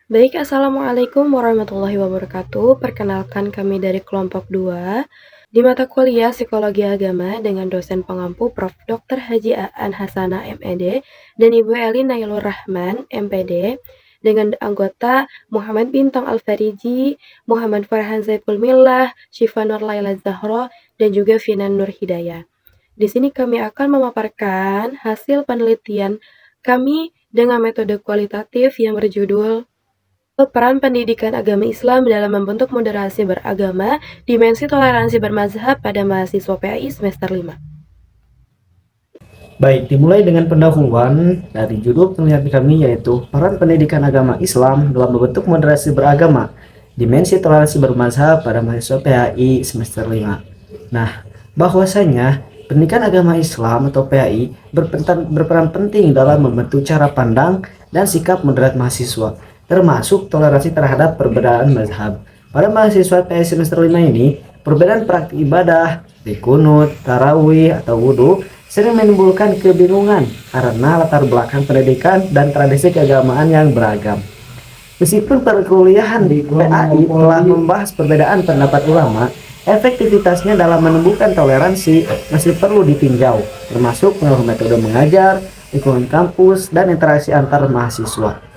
Baik, Assalamualaikum warahmatullahi wabarakatuh. Perkenalkan kami dari kelompok 2 di mata kuliah Psikologi Agama dengan dosen pengampu Prof. Dr. Haji Aan Hasanah MED dan Ibu Elin Nailur Rahman MPD dengan anggota Muhammad Bintang Al-Fariji, Muhammad Farhan Zaipul Millah, Syifa Nur Laila Zahro, dan juga Finan Nur Hidayah. Di sini kami akan memaparkan hasil penelitian kami dengan metode kualitatif yang berjudul Peran pendidikan agama Islam dalam membentuk moderasi beragama, dimensi toleransi bermazhab pada mahasiswa PAI semester 5. Baik, dimulai dengan pendahuluan dari judul penelitian kami yaitu peran pendidikan agama Islam dalam membentuk moderasi beragama, dimensi toleransi bermazhab pada mahasiswa PAI semester 5. Nah, bahwasanya pendidikan agama Islam atau PAI berperan penting dalam membentuk cara pandang dan sikap moderat mahasiswa, termasuk toleransi terhadap perbedaan mazhab. Pada mahasiswa PAI semester 5 ini, perbedaan praktik ibadah, kunut, tarawih, atau wudhu sering menimbulkan kebingungan karena latar belakang pendidikan dan tradisi keagamaan yang beragam. Meskipun perkuliahan di PAI telah membahas perbedaan pendapat ulama, efektivitasnya dalam menumbuhkan toleransi masih perlu ditinjau, termasuk melalui metode mengajar, lingkungan kampus, dan interaksi antar mahasiswa.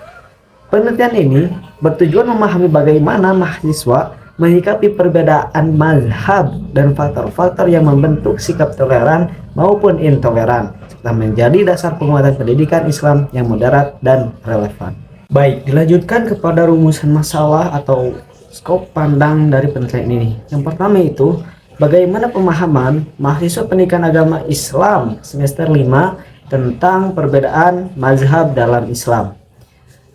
Penelitian ini bertujuan memahami bagaimana mahasiswa menyikapi perbedaan mazhab dan faktor-faktor yang membentuk sikap toleran maupun intoleran, serta menjadi dasar penguatan pendidikan Islam yang moderat dan relevan. Baik, dilanjutkan kepada rumusan masalah atau skop pandang dari penelitian ini. Yang pertama itu, bagaimana pemahaman mahasiswa pendidikan agama Islam semester 5 tentang perbedaan mazhab dalam Islam.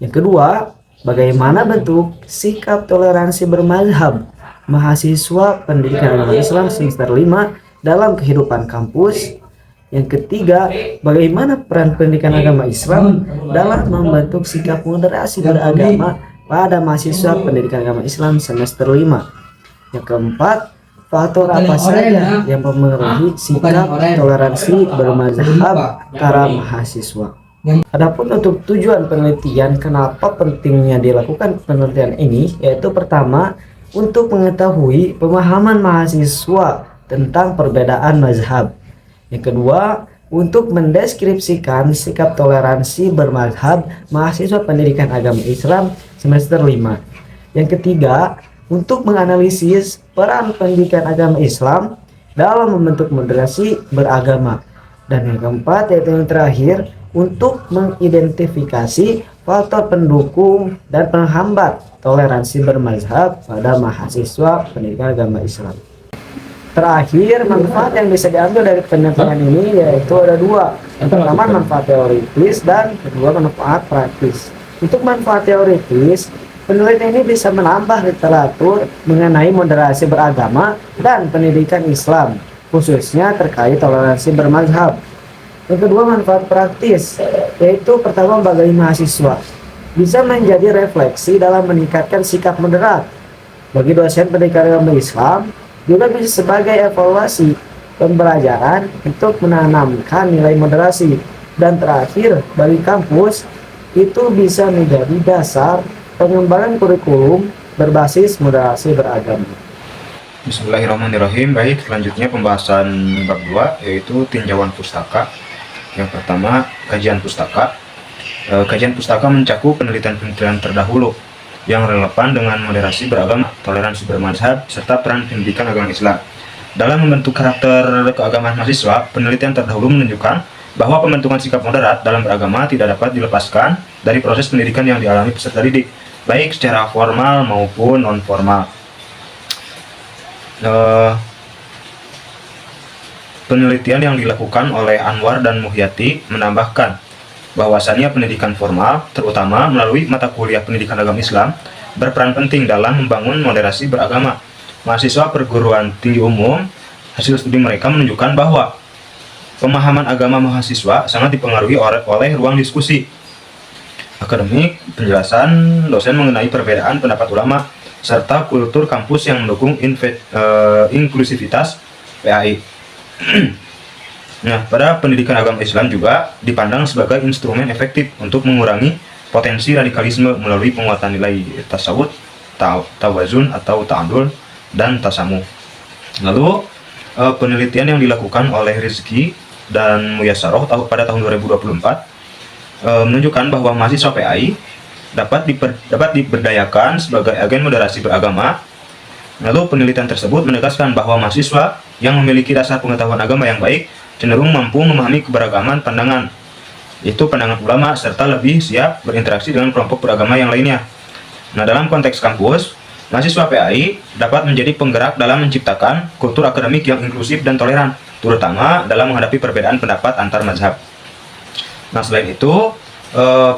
Yang kedua, bagaimana bentuk sikap toleransi bermazhab mahasiswa pendidikan agama Islam semester 5 dalam kehidupan kampus. Yang ketiga, bagaimana peran pendidikan agama Islam dalam membentuk sikap moderasi beragama pada mahasiswa pendidikan agama Islam semester 5. Yang keempat, faktor apa saja yang memengaruhi sikap toleransi bermazhab para mahasiswa. Adapun untuk tujuan penelitian, kenapa pentingnya dilakukan penelitian ini, yaitu pertama, untuk mengetahui pemahaman mahasiswa tentang perbedaan mazhab. Yang kedua, untuk mendeskripsikan sikap toleransi bermazhab mahasiswa pendidikan agama Islam semester 5. Yang ketiga, untuk menganalisis peran pendidikan agama Islam dalam membentuk moderasi beragama. Dan yang keempat, yaitu yang terakhir, untuk mengidentifikasi faktor pendukung dan penghambat toleransi bermazhab pada mahasiswa pendidikan agama Islam. Terakhir, manfaat yang bisa diambil dari penelitian ini yaitu ada dua. Yang pertama, manfaat teoritis dan kedua, manfaat praktis. Untuk manfaat teoritis, penelitian ini bisa menambah literatur mengenai moderasi beragama dan pendidikan Islam, khususnya terkait toleransi bermazhab. Yang kedua, manfaat praktis, yaitu pertama, bagi mahasiswa bisa menjadi refleksi dalam meningkatkan sikap moderat. Bagi dosen pendidikan agama Islam juga bisa sebagai evaluasi pembelajaran untuk menanamkan nilai moderasi. Dan terakhir, bagi kampus itu bisa menjadi dasar pengembangan kurikulum berbasis moderasi beragama. Bismillahirrahmanirrahim. Baik, selanjutnya pembahasan bab 2 yaitu tinjauan pustaka. Yang pertama, kajian pustaka. Kajian pustaka mencakup penelitian-penelitian terdahulu yang relevan dengan moderasi beragama, toleransi bermazhab, serta peran pendidikan agama Islam. Dalam membentuk karakter keagamaan mahasiswa, penelitian terdahulu menunjukkan bahwa pembentukan sikap moderat dalam beragama tidak dapat dilepaskan dari proses pendidikan yang dialami peserta didik, baik secara formal maupun non-formal. Penelitian yang dilakukan oleh Anwar dan Muhyati menambahkan bahwasannya pendidikan formal, terutama melalui mata kuliah pendidikan agama Islam, berperan penting dalam membangun moderasi beragama. Mahasiswa perguruan tinggi umum, hasil studi mereka menunjukkan bahwa pemahaman agama mahasiswa sangat dipengaruhi oleh ruang diskusi akademik, penjelasan dosen mengenai perbedaan pendapat ulama, serta kultur kampus yang mendukung inklusivitas PAI. Nah, pada pendidikan agama Islam juga dipandang sebagai instrumen efektif untuk mengurangi potensi radikalisme melalui penguatan nilai tasawuf, tawazun atau ta'adul, dan tasamu. Lalu penelitian yang dilakukan oleh Rizky dan Muyasaroh pada tahun 2024 menunjukkan bahwa mahasiswa PAI dapat diberdayakan sebagai agen moderasi beragama. Lalu penelitian tersebut menegaskan bahwa mahasiswa yang memiliki dasar pengetahuan agama yang baik cenderung mampu memahami keberagaman pandangan, itu pandangan ulama, serta lebih siap berinteraksi dengan kelompok beragama yang lainnya. Nah, dalam konteks kampus, mahasiswa PAI dapat menjadi penggerak dalam menciptakan kultur akademik yang inklusif dan toleran, terutama dalam menghadapi perbedaan pendapat antar mazhab. Nah, selain itu,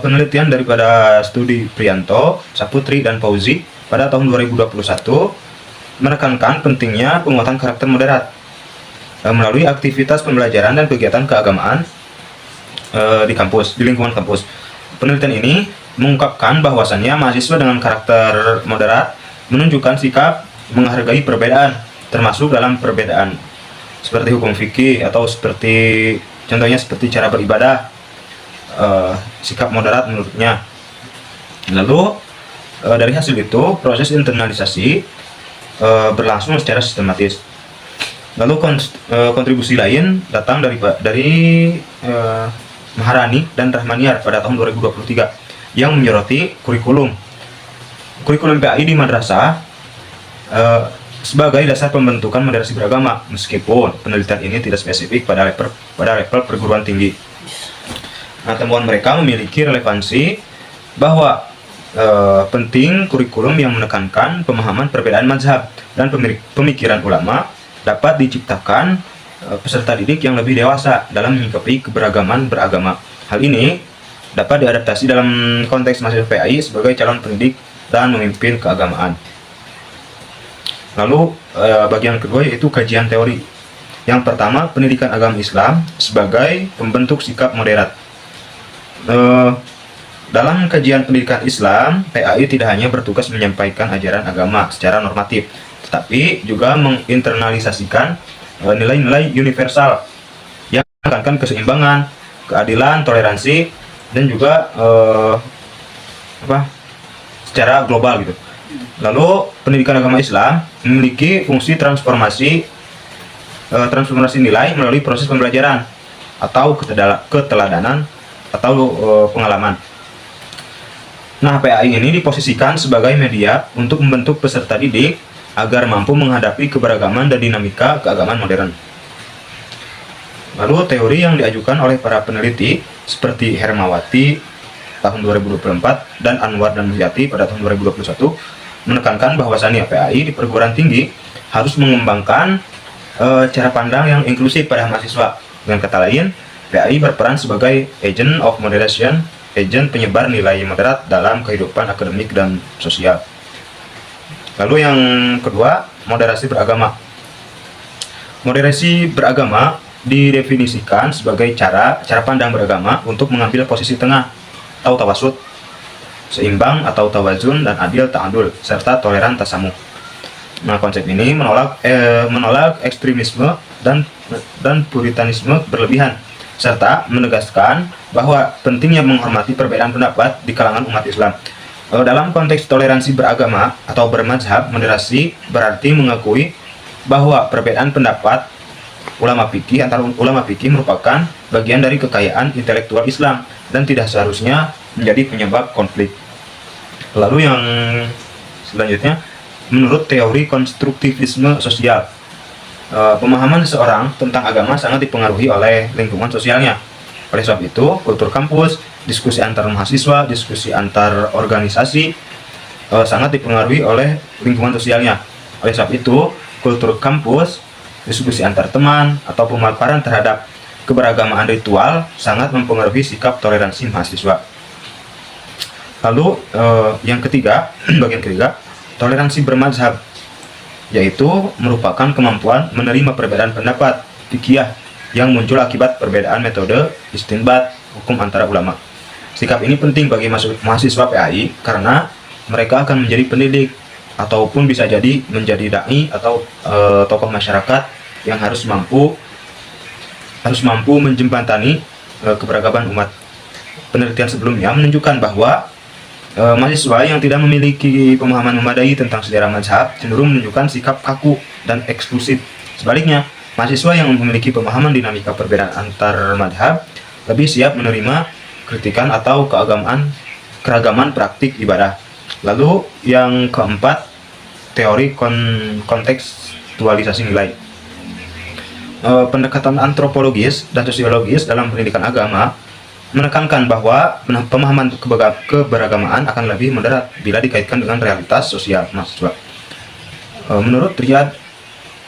penelitian daripada studi Prianto, Saputri, dan Fauzi pada tahun 2021 menekankan pentingnya penguatan karakter moderat melalui aktivitas pembelajaran dan kegiatan keagamaan di lingkungan kampus. Penelitian ini mengungkapkan bahwasannya mahasiswa dengan karakter moderat menunjukkan sikap menghargai perbedaan, termasuk dalam perbedaan seperti hukum fikih atau contohnya seperti cara beribadah. Sikap moderat menurutnya. Lalu dari hasil itu proses internalisasi berlangsung secara sistematis. Lalu kontribusi lain datang dari Maharani dan Rahmaniar pada tahun 2023 yang menyoroti kurikulum PAI di madrasah sebagai dasar pembentukan moderasi beragama, meskipun penelitian ini tidak spesifik pada level perguruan tinggi. Nah, temuan mereka memiliki relevansi bahwa penting kurikulum yang menekankan pemahaman perbedaan mazhab dan pemikiran ulama dapat diciptakan peserta didik yang lebih dewasa dalam menyikapi keberagaman beragama. Hal ini dapat diadaptasi dalam konteks mahasiswa PAI sebagai calon pendidik dan memimpin keagamaan. Lalu bagian kedua yaitu kajian teori. Yang pertama, pendidikan agama Islam sebagai pembentuk sikap moderat. Dalam kajian pendidikan Islam, PAI tidak hanya bertugas menyampaikan ajaran agama secara normatif, tetapi juga menginternalisasikan nilai-nilai universal yang menekankan keseimbangan, keadilan, toleransi, dan juga secara global gitu. Lalu pendidikan agama Islam memiliki fungsi transformasi nilai melalui proses pembelajaran atau keteladanan atau pengalaman. Nah, PAI ini diposisikan sebagai media untuk membentuk peserta didik agar mampu menghadapi keberagaman dan dinamika keagamaan modern. Lalu teori yang diajukan oleh para peneliti seperti Hermawati tahun 2024 dan Anwar dan Muhyati pada tahun 2021 menekankan bahwasannya PAI di perguruan tinggi harus mengembangkan cara pandang yang inklusif pada mahasiswa. Dengan kata lain, PAI berperan sebagai agent of moderation, agen penyebar nilai moderat dalam kehidupan akademik dan sosial. Lalu yang kedua, moderasi beragama. Moderasi beragama didefinisikan sebagai cara pandang beragama untuk mengambil posisi tengah atau tawasud, seimbang atau tawazun, dan adil ta'adul, serta toleran tasamu. Nah, konsep ini menolak ekstremisme dan puritanisme berlebihan, serta menegaskan bahwa pentingnya menghormati perbedaan pendapat di kalangan umat Islam. Dalam konteks toleransi beragama atau bermazhab, moderasi berarti mengakui bahwa perbedaan pendapat antara ulama fikih merupakan bagian dari kekayaan intelektual Islam dan tidak seharusnya menjadi penyebab konflik. Lalu yang selanjutnya, menurut teori konstruktivisme sosial, pemahaman seseorang tentang agama sangat dipengaruhi oleh lingkungan sosialnya. Oleh sebab itu, kultur kampus, diskusi antar mahasiswa, diskusi antar organisasi sangat dipengaruhi oleh lingkungan sosialnya. Oleh sebab itu, kultur kampus, diskusi antar teman, atau pemaparan terhadap keberagamaan ritual sangat mempengaruhi sikap toleransi mahasiswa. Lalu yang ketiga, bagian ketiga, toleransi bermazhab, yaitu merupakan kemampuan menerima perbedaan pendapat fikih yang muncul akibat perbedaan metode istinbat hukum antara ulama. Sikap ini penting bagi mahasiswa PAI karena mereka akan menjadi pendidik ataupun bisa jadi menjadi dai atau tokoh masyarakat yang harus mampu menjembatani keberagaman umat. penelitian sebelumnya menunjukkan bahwa mahasiswa yang tidak memiliki pemahaman memadai tentang sejarah mazhab cenderung menunjukkan sikap kaku dan eksklusif. Sebaliknya, mahasiswa yang memiliki pemahaman dinamika perbedaan antar mazhab lebih siap menerima kritikan atau keragaman praktik ibadah. Lalu yang keempat, teori kontekstualisasi nilai. Pendekatan antropologis dan sosiologis dalam pendidikan agama menekankan bahwa pemahaman keberagamaan akan lebih moderat bila dikaitkan dengan realitas sosial mahasiswa. Menurut Riyad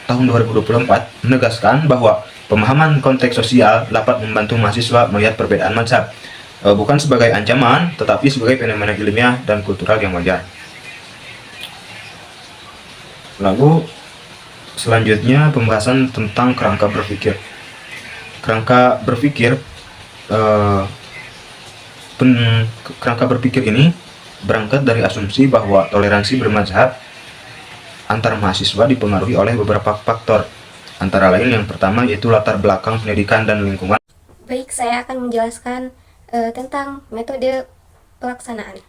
tahun 2024 menegaskan bahwa pemahaman konteks sosial dapat membantu mahasiswa melihat perbedaan mazhab bukan sebagai ancaman, tetapi sebagai fenomena ilmiah dan kultural yang wajar. Lalu selanjutnya pembahasan tentang kerangka berpikir. Kerangka berpikir kerangka berpikir ini berangkat dari asumsi bahwa toleransi bermazhab antar mahasiswa dipengaruhi oleh beberapa faktor, antara lain yang pertama yaitu latar belakang pendidikan dan lingkungan. Baik, saya akan menjelaskan tentang metode pelaksanaan.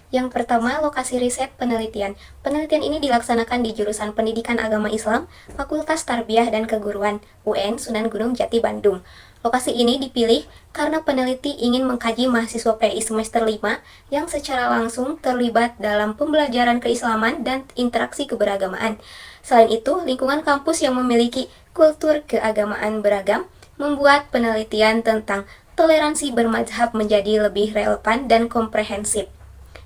Yang pertama, lokasi riset penelitian. Penelitian ini dilaksanakan di jurusan Pendidikan Agama Islam, Fakultas Tarbiyah dan Keguruan, UN Sunan Gunung Jati, Bandung. Lokasi ini dipilih karena peneliti ingin mengkaji mahasiswa PI semester 5 yang secara langsung terlibat dalam pembelajaran keislaman dan interaksi keberagamaan. Selain itu, lingkungan kampus yang memiliki kultur keagamaan beragam membuat penelitian tentang toleransi bermadzhab menjadi lebih relevan dan komprehensif.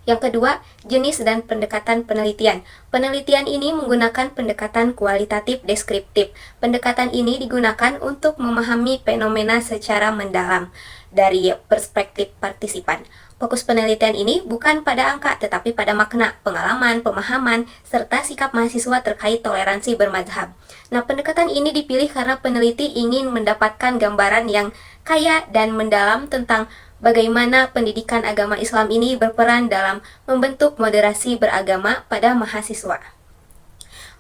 Yang kedua, jenis dan pendekatan penelitian. Penelitian ini menggunakan pendekatan kualitatif deskriptif. Pendekatan ini digunakan untuk memahami fenomena secara mendalam dari perspektif partisipan. Fokus penelitian ini bukan pada angka, tetapi pada makna, pengalaman, pemahaman, serta sikap mahasiswa terkait toleransi bermadzhab. Nah, pendekatan ini dipilih karena peneliti ingin mendapatkan gambaran yang kaya dan mendalam tentang bagaimana pendidikan agama Islam ini berperan dalam membentuk moderasi beragama pada mahasiswa.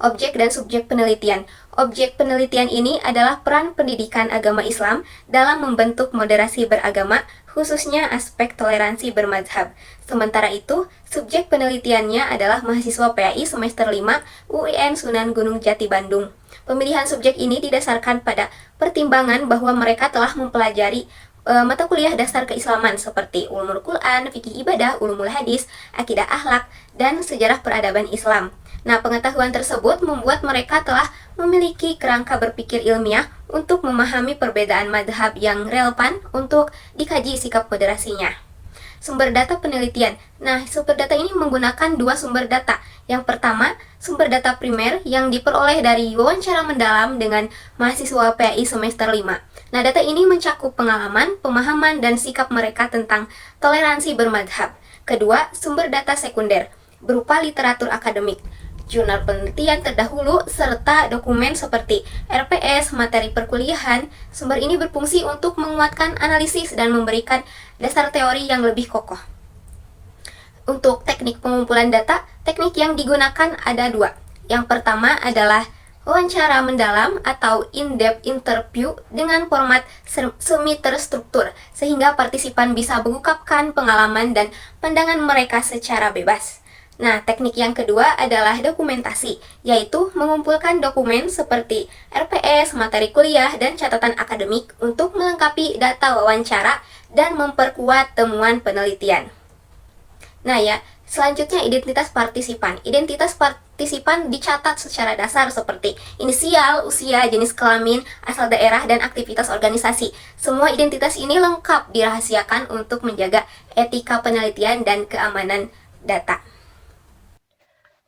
Objek dan subjek penelitian. Objek penelitian ini adalah peran pendidikan agama Islam dalam membentuk moderasi beragama, khususnya aspek toleransi bermadzhab. Sementara itu, subjek penelitiannya adalah mahasiswa PAI semester 5 UIN Sunan Gunung Jati, Bandung. Pemilihan subjek ini didasarkan pada pertimbangan bahwa mereka telah mempelajari mata kuliah dasar keislaman seperti Ulumul Quran, Fikih Ibadah, Ulumul Hadis, Akidah Akhlak, dan Sejarah Peradaban Islam. Nah, pengetahuan tersebut membuat mereka telah memiliki kerangka berpikir ilmiah untuk memahami perbedaan madhab yang relevan untuk dikaji sikap moderasinya. Sumber data penelitian. Nah, sumber data ini menggunakan dua sumber data. Yang pertama, sumber data primer yang diperoleh dari wawancara mendalam dengan mahasiswa PAI semester 5. Nah, data ini mencakup pengalaman, pemahaman, dan sikap mereka tentang toleransi bermadhab. Kedua, sumber data sekunder, berupa literatur akademik, jurnal penelitian terdahulu, serta dokumen seperti RPS, materi perkuliahan. Sumber ini berfungsi untuk menguatkan analisis dan memberikan dasar teori yang lebih kokoh. Untuk teknik pengumpulan data, teknik yang digunakan ada dua. Yang pertama adalah wawancara mendalam atau in-depth interview dengan format semi terstruktur, sehingga partisipan bisa mengungkapkan pengalaman dan pandangan mereka secara bebas. Nah, teknik yang kedua adalah dokumentasi, yaitu mengumpulkan dokumen seperti RPS, materi kuliah, dan catatan akademik untuk melengkapi data wawancara dan memperkuat temuan penelitian. Nah ya, selanjutnya identitas partisipan. Identitas partisipan dicatat secara dasar seperti inisial, usia, jenis kelamin, asal daerah, dan aktivitas organisasi. Semua identitas ini lengkap dirahasiakan untuk menjaga etika penelitian dan keamanan data.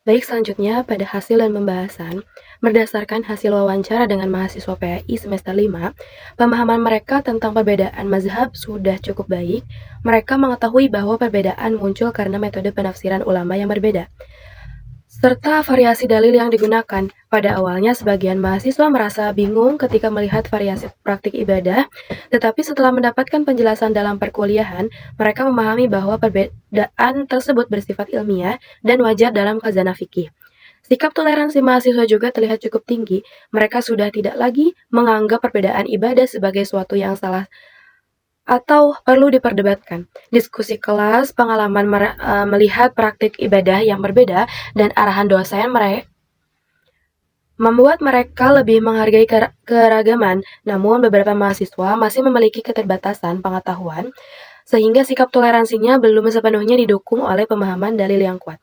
Baik, selanjutnya pada hasil dan pembahasan, berdasarkan hasil wawancara dengan mahasiswa PAI semester 5, pemahaman mereka tentang perbedaan mazhab sudah cukup baik. Mereka mengetahui bahwa perbedaan muncul karena metode penafsiran ulama yang berbeda, serta variasi dalil yang digunakan. Pada awalnya, sebagian mahasiswa merasa bingung ketika melihat variasi praktik ibadah, tetapi setelah mendapatkan penjelasan dalam perkuliahan, mereka memahami bahwa perbedaan tersebut bersifat ilmiah dan wajar dalam khazanah fikih. Sikap toleransi mahasiswa juga terlihat cukup tinggi. Mereka sudah tidak lagi menganggap perbedaan ibadah sebagai suatu yang salah atau perlu diperdebatkan. Diskusi kelas, pengalaman melihat praktik ibadah yang berbeda, dan arahan dosen membuat mereka lebih menghargai keragaman. Namun beberapa mahasiswa masih memiliki keterbatasan pengetahuan, sehingga sikap toleransinya belum sepenuhnya didukung oleh pemahaman dalil yang kuat.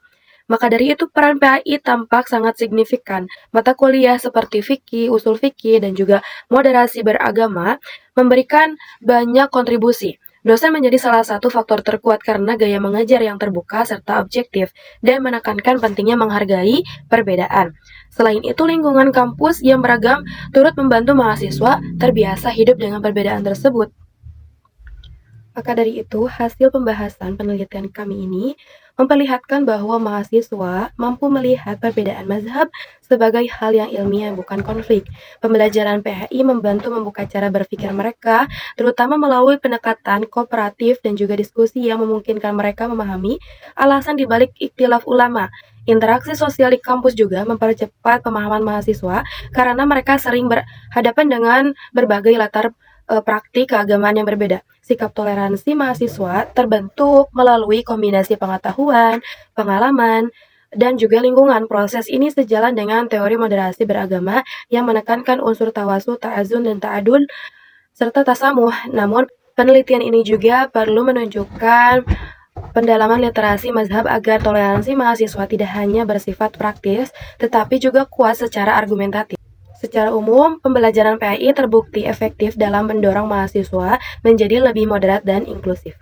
Maka dari itu peran PAI tampak sangat signifikan. Mata kuliah seperti fikih, usul fikih, dan juga moderasi beragama memberikan banyak kontribusi. Dosen menjadi salah satu faktor terkuat karena gaya mengajar yang terbuka serta objektif dan menekankan pentingnya menghargai perbedaan. Selain itu, lingkungan kampus yang beragam turut membantu mahasiswa terbiasa hidup dengan perbedaan tersebut. Maka dari itu, hasil pembahasan penelitian kami ini memperlihatkan bahwa mahasiswa mampu melihat perbedaan mazhab sebagai hal yang ilmiah, bukan konflik. Pembelajaran PHI membantu membuka cara berpikir mereka, terutama melalui pendekatan kooperatif dan juga diskusi yang memungkinkan mereka memahami alasan dibalik ikhtilaf ulama. Interaksi sosial di kampus juga mempercepat pemahaman mahasiswa karena mereka sering berhadapan dengan berbagai latar praktik keagamaan yang berbeda. Sikap toleransi mahasiswa terbentuk melalui kombinasi pengetahuan, pengalaman, dan juga lingkungan. Proses ini sejalan dengan teori moderasi beragama yang menekankan unsur tawasu, ta'azun, dan ta'adul, serta tasamuh. Namun, penelitian ini juga perlu menunjukkan pendalaman literasi mazhab agar toleransi mahasiswa tidak hanya bersifat praktis, tetapi juga kuat secara argumentatif. Secara umum, pembelajaran PAI terbukti efektif dalam mendorong mahasiswa menjadi lebih moderat dan inklusif.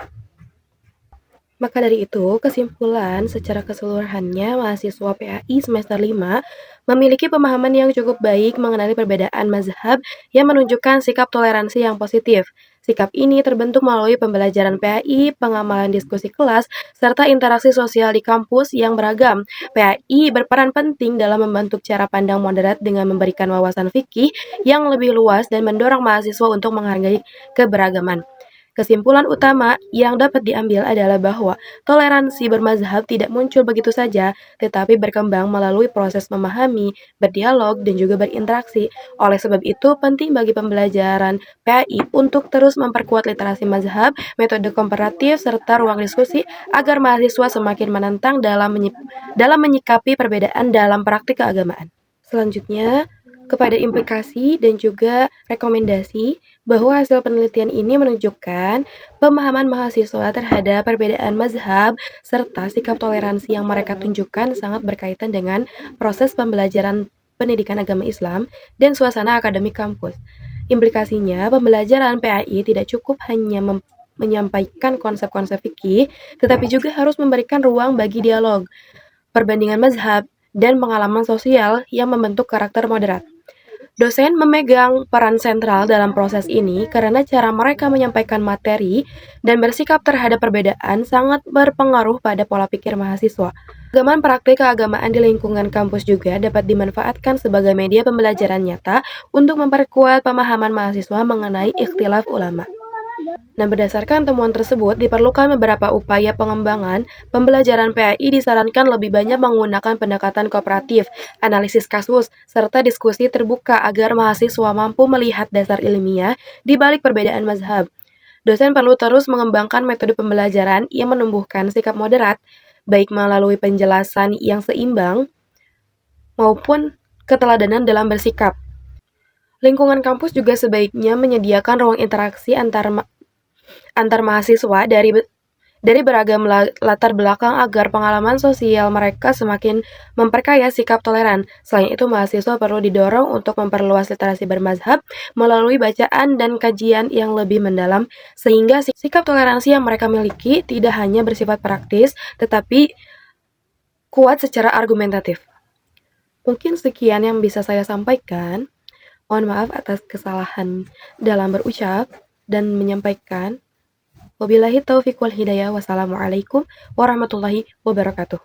Maka dari itu, kesimpulan secara keseluruhannya mahasiswa PAI semester 5 memiliki pemahaman yang cukup baik mengenai perbedaan mazhab yang menunjukkan sikap toleransi yang positif. Sikap ini terbentuk melalui pembelajaran PAI, pengamalan diskusi kelas, serta interaksi sosial di kampus yang beragam. PAI berperan penting dalam membentuk cara pandang moderat dengan memberikan wawasan fikih yang lebih luas dan mendorong mahasiswa untuk menghargai keberagaman. Kesimpulan utama yang dapat diambil adalah bahwa toleransi bermazhab tidak muncul begitu saja, tetapi berkembang melalui proses memahami, berdialog, dan juga berinteraksi. Oleh sebab itu, penting bagi pembelajaran PAI untuk terus memperkuat literasi mazhab, metode komparatif, serta ruang diskusi agar mahasiswa semakin menentang dalam menyikapi perbedaan dalam praktik keagamaan. Selanjutnya, kepada implikasi dan juga rekomendasi bahwa hasil penelitian ini menunjukkan pemahaman mahasiswa terhadap perbedaan mazhab serta sikap toleransi yang mereka tunjukkan sangat berkaitan dengan proses pembelajaran pendidikan agama Islam dan suasana akademik kampus. Implikasinya, pembelajaran PAI tidak cukup hanya menyampaikan konsep-konsep fikih, tetapi juga harus memberikan ruang bagi dialog, perbandingan mazhab, dan pengalaman sosial yang membentuk karakter moderat. Dosen memegang peran sentral dalam proses ini karena cara mereka menyampaikan materi dan bersikap terhadap perbedaan sangat berpengaruh pada pola pikir mahasiswa. Pengalaman praktik keagamaan di lingkungan kampus juga dapat dimanfaatkan sebagai media pembelajaran nyata untuk memperkuat pemahaman mahasiswa mengenai ikhtilaf ulama. Nah, berdasarkan temuan tersebut, diperlukan beberapa upaya pengembangan. Pembelajaran PAI disarankan lebih banyak menggunakan pendekatan kooperatif, analisis kasus, serta diskusi terbuka agar mahasiswa mampu melihat dasar ilmiah di balik perbedaan mazhab. Dosen perlu terus mengembangkan metode pembelajaran yang menumbuhkan sikap moderat, baik melalui penjelasan yang seimbang maupun keteladanan dalam bersikap. Lingkungan kampus juga sebaiknya menyediakan ruang interaksi antar mahasiswa dari beragam latar belakang agar pengalaman sosial mereka semakin memperkaya sikap toleran. Selain itu, mahasiswa perlu didorong untuk memperluas literasi bermazhab melalui bacaan dan kajian yang lebih mendalam, sehingga sikap toleransi yang mereka miliki tidak hanya bersifat praktis, tetapi kuat secara argumentatif. Mungkin sekian yang bisa saya sampaikan. Mohon maaf atas kesalahan dalam berucap dan menyampaikan. Wabillahi taufiq wal hidayah. Wassalamualaikum warahmatullahi wabarakatuh.